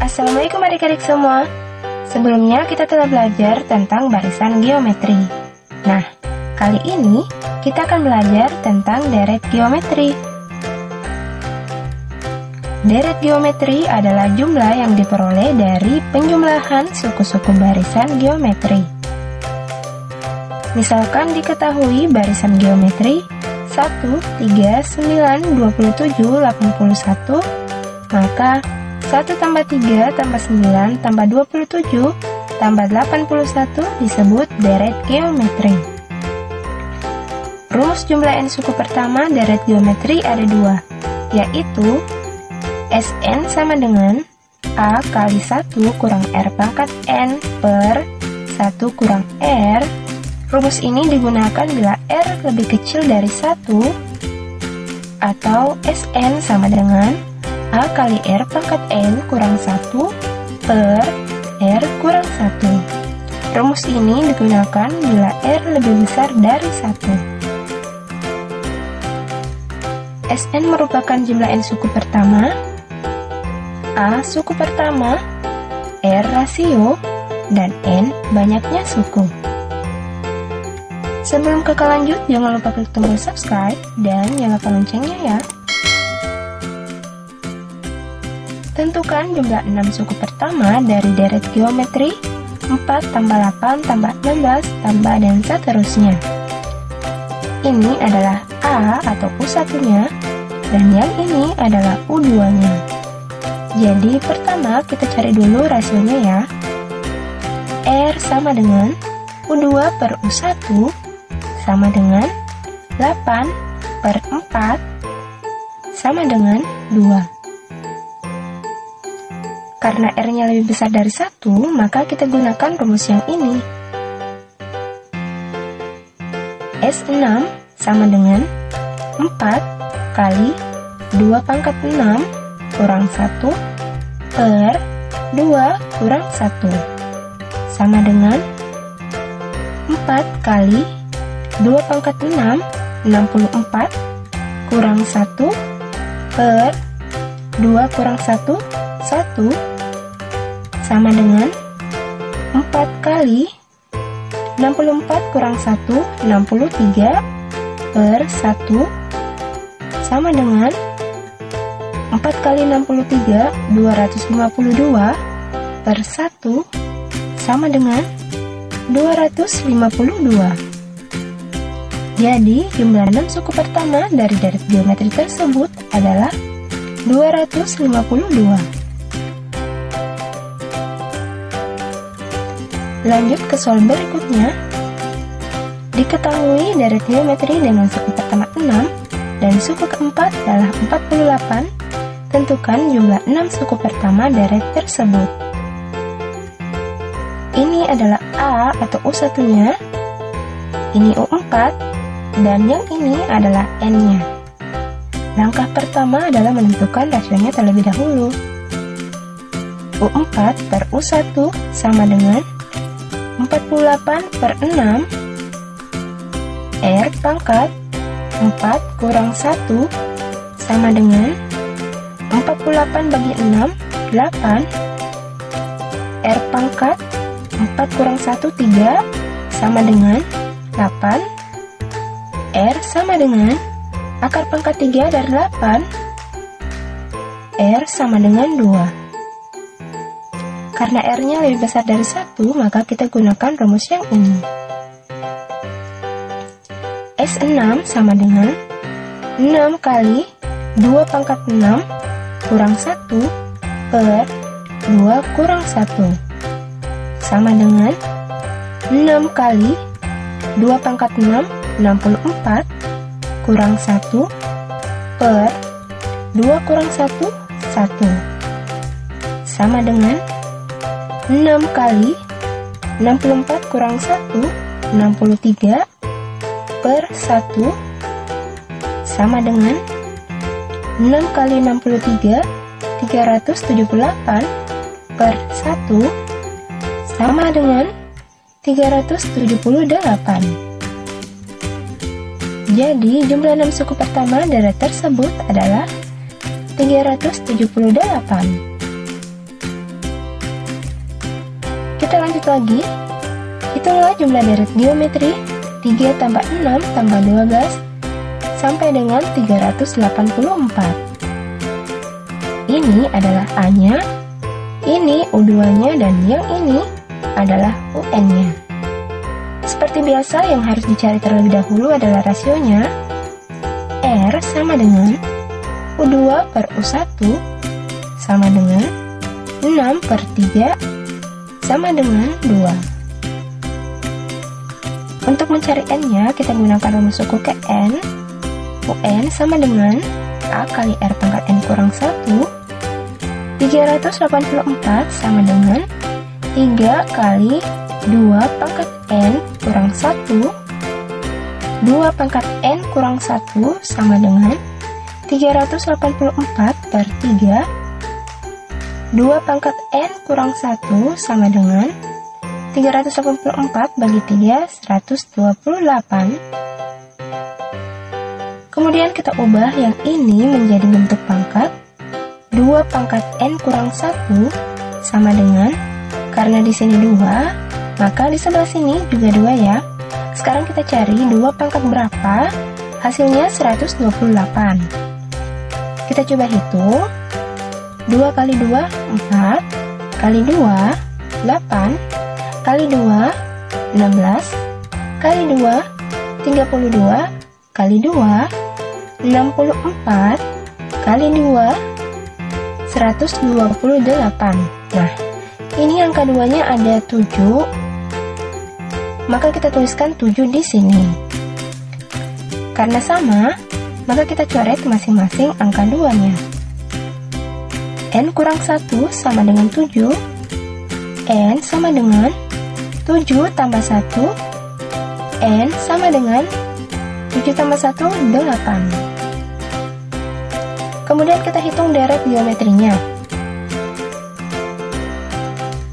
Assalamualaikum adik-adik semua. Sebelumnya kita telah belajar tentang barisan geometri. Nah, kali ini kita akan belajar tentang deret geometri. Deret geometri adalah jumlah yang diperoleh dari penjumlahan suku-suku barisan geometri. Misalkan diketahui barisan geometri 1, 3, 9, 27, 81, maka 1 tambah 3 tambah 9 tambah 27 tambah 81 disebut deret geometri. Rumus jumlah n suku pertama deret geometri ada dua, yaitu Sn sama dengan A kali 1 kurang R pangkat N per 1 kurang R. Rumus ini digunakan bila R lebih kecil dari 1 atau Sn sama dengan A kali R pangkat N kurang 1 per R kurang 1. Rumus ini digunakan bila R lebih besar dari 1. Sn merupakan jumlah n suku pertama, A suku pertama, R rasio, dan N banyaknya suku. Sebelum kakak lanjut, jangan lupa klik tombol subscribe dan nyalakan loncengnya ya. Tentukan jumlah 6 suku pertama dari deret geometri 4 tambah 8 tambah 16 tambah dan seterusnya. Ini adalah A atau U1-nya dan yang ini adalah U2-nya. Jadi pertama kita cari dulu rasionya ya. R sama dengan U2 per U1 sama dengan 8 per 4 sama dengan 2. Karena R-nya lebih besar dari 1, maka kita gunakan rumus yang ini. S6 sama dengan 4 kali 2 pangkat 6 kurang 1 per 2 kurang 1. Sama dengan 4 kali 2 pangkat 6, 64 kurang 1 per 2 kurang 1, 1 sama dengan 4 kali 64 kurang 1, 63 per 1 sama dengan 4 kali 63, 252 per 1 sama dengan 252. Jadi jumlah 6 suku pertama dari deret geometri tersebut adalah 252. Lanjut ke soal berikutnya. Diketahui deret geometri dengan suku pertama 6 dan suku keempat adalah 48. Tentukan jumlah 6 suku pertama deret tersebut. Ini adalah A atau U1-nya, ini U4, dan yang ini adalah N-nya. Langkah pertama adalah menentukan rasionya terlebih dahulu. U4 per U1 sama dengan 48 per 6 R pangkat 4 kurang 1 sama dengan 48 bagi 6, 8 R pangkat 4 kurang 1, 3 sama dengan 8 R sama dengan akar pangkat 3 dari 8 R sama dengan 2. Karena R-nya lebih besar dari 1, maka kita gunakan rumus yang ini. S6 sama dengan 6 kali 2 pangkat 6 kurang 1 per 2 kurang 1 sama dengan 6 kali 2 pangkat 6, 64 kurang 1 per 2 kurang 1, 1 sama dengan 6 kali 64 kurang 1, 63 per 1 sama dengan 6 kali 63, 378 per 1 sama dengan 378. Jadi jumlah 6 suku pertama deret tersebut adalah 378. Kita lanjut lagi. Hitunglah jumlah deret geometri 3 tambah 6 tambah 12 sampai dengan 384. Ini adalah A-nya, ini U2-nya, dan yang ini adalah UN-nya. Seperti biasa, yang harus dicari terlebih dahulu adalah rasionya. R sama dengan U2 per U1 sama dengan 6 per 3 sama dengan 2. Untuk mencari N-nya, kita gunakan rumus suku ke N. UN sama dengan A kali R pangkat N kurang 1. 384 sama dengan 3 kali 2 pangkat N kurang 1. 2 pangkat N kurang 1 sama dengan 384 per 3. 2 pangkat N kurang 1 sama dengan 384 bagi 3, 128. Kemudian kita ubah yang ini menjadi bentuk pangkat. 2 pangkat N kurang 1 sama dengan, karena di sini 2, maka di sebelah sini juga 2 ya. Sekarang kita cari 2 pangkat berapa? Hasilnya 128. Kita coba hitung. 2 kali 2, 4. Kali 2, 8. Kali 2, 16. Kali 2, 32. Kali 2, 64. Kali 2, 128. Nah, ini angka 2-nya ada 7. Maka kita tuliskan 7 di sini. Karena sama, maka kita coret masing-masing angka 2-nya. N kurang 1 sama dengan 7. N sama dengan 7 tambah 1. N sama dengan 7 tambah 1, 8. Kemudian kita hitung deret geometrinya.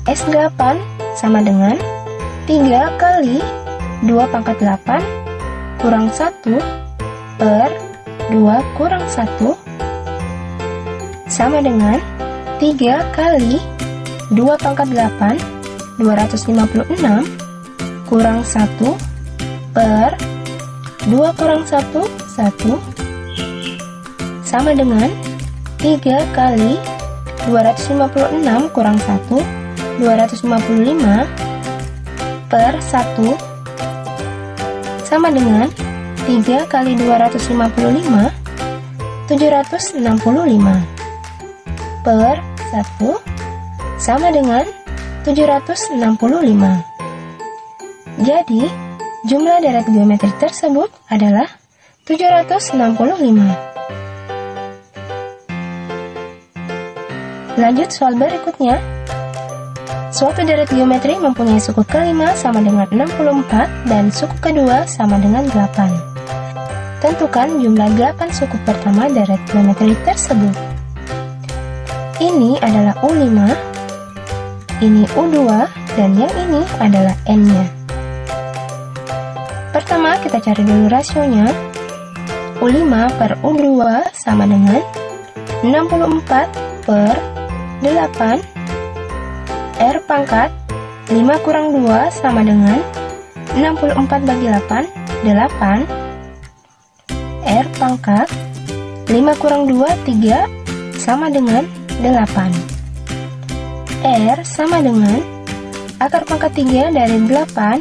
S8 sama dengan 3 kali 2 pangkat 8 kurang 1 per 2 kurang 1 sama dengan 3 kali 2 pangkat 8, 256 kurang 1 per 2 kurang 1, 1 sama dengan 3 kali 256 kurang 1, 255 per 1 sama dengan 3 kali 255, 765 per 1 sama dengan 765. Jadi, jumlah deret geometri tersebut adalah 765. Lanjut soal berikutnya. Suatu deret geometri mempunyai suku kelima sama dengan 64 dan suku kedua sama dengan 8. Tentukan jumlah 8 suku pertama deret geometri tersebut. Ini adalah U5, ini U2, dan yang ini adalah N-nya. Pertama, kita cari dulu rasionya. U5 per U2 sama dengan 64 per 8. R pangkat 5 kurang 2 sama dengan 64 bagi 8, 8. R pangkat 5 kurang 2, 3 sama dengan 8. R sama dengan akar pangkat 3 dari 8.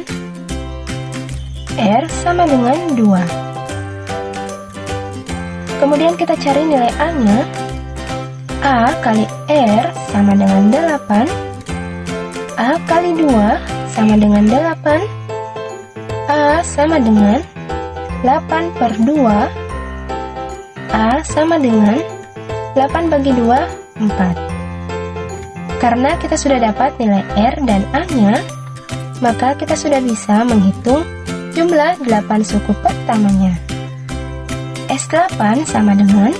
R sama dengan 2. Kemudian kita cari nilai A-nya. A kali R sama dengan 8. A kali 2 sama dengan 8. A sama dengan 8 per 2. A sama dengan 8 bagi 2, 4. Karena kita sudah dapat nilai R dan A-nya, maka kita sudah bisa menghitung jumlah 8 suku pertamanya. S8 sama dengan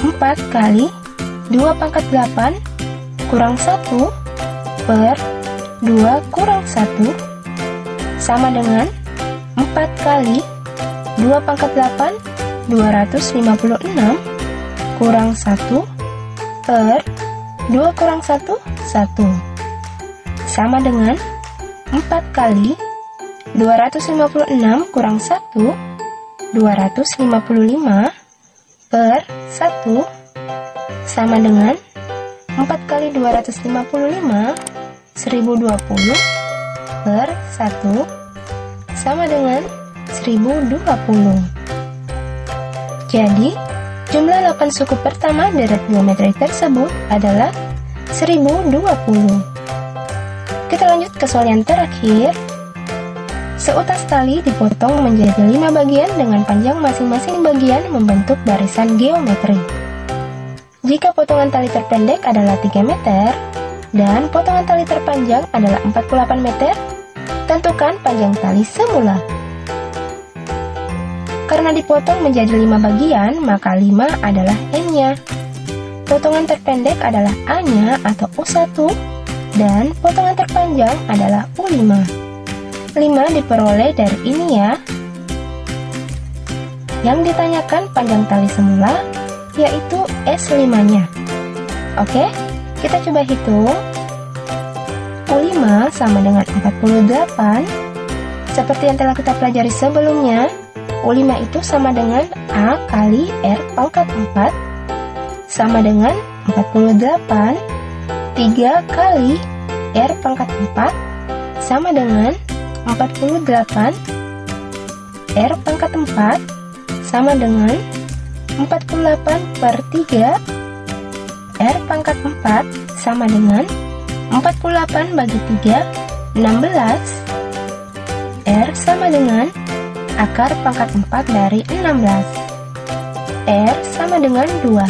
4 kali 2 pangkat 8 kurang 1 per 2 kurang 1 sama dengan 4 kali 2 pangkat 8, 256 kurang 1 per 2 kurang 1, 1. sama dengan 4 kali 256 kurang 1, 255 per 1 sama dengan 4 kali 255, 1020 per 1 sama dengan 1020. Jadi, jumlah 8 suku pertama deret geometri tersebut adalah 1020. Kita lanjut ke soal yang terakhir. Seutas tali dipotong menjadi 5 bagian dengan panjang masing-masing bagian membentuk barisan geometri. Jika potongan tali terpendek adalah 3 meter dan potongan tali terpanjang adalah 48 meter, tentukan panjang tali semula. Karena dipotong menjadi 5 bagian, maka 5 adalah N-nya. Potongan terpendek adalah A-nya atau U1 dan potongan terpanjang adalah U5. 5 diperoleh dari ini ya. Yang ditanyakan panjang tali semula yaitu S5-nya. Oke, kita coba hitung. U5 sama dengan 48. Seperti yang telah kita pelajari sebelumnya, U5 itu sama dengan A kali R pangkat 4 sama dengan 48. 3 kali R pangkat 4 sama dengan 48. R pangkat 4 sama dengan 48 per 3. R pangkat 4 sama dengan 48 bagi 3, 16. R sama dengan akar pangkat 4 dari 16. R sama dengan 2.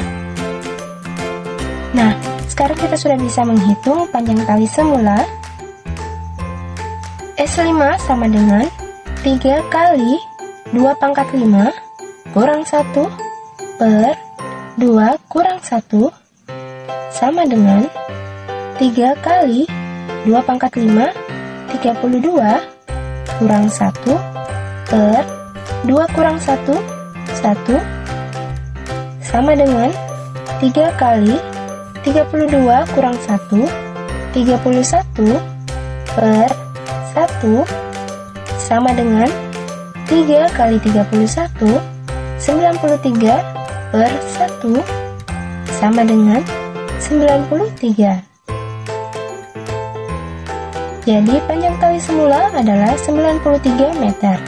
Nah, sekarang kita sudah bisa menghitung panjang tali semula. S5 sama dengan 3 kali 2 pangkat 5 kurang 1 per 2 kurang 1 sama dengan 3 kali 2 pangkat 5, 32 kurang 1 per 2 kurang 1, 1 sama dengan 3 kali 32 kurang 1, 31 per 1 sama dengan 3 kali 31, 93 per 1 sama dengan 93. Jadi panjang tali semula adalah 93 meter.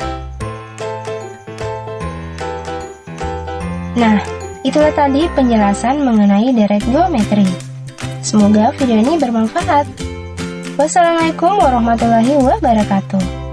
Nah, itulah tadi penjelasan mengenai deret geometri. Semoga video ini bermanfaat. Wassalamualaikum warahmatullahi wabarakatuh.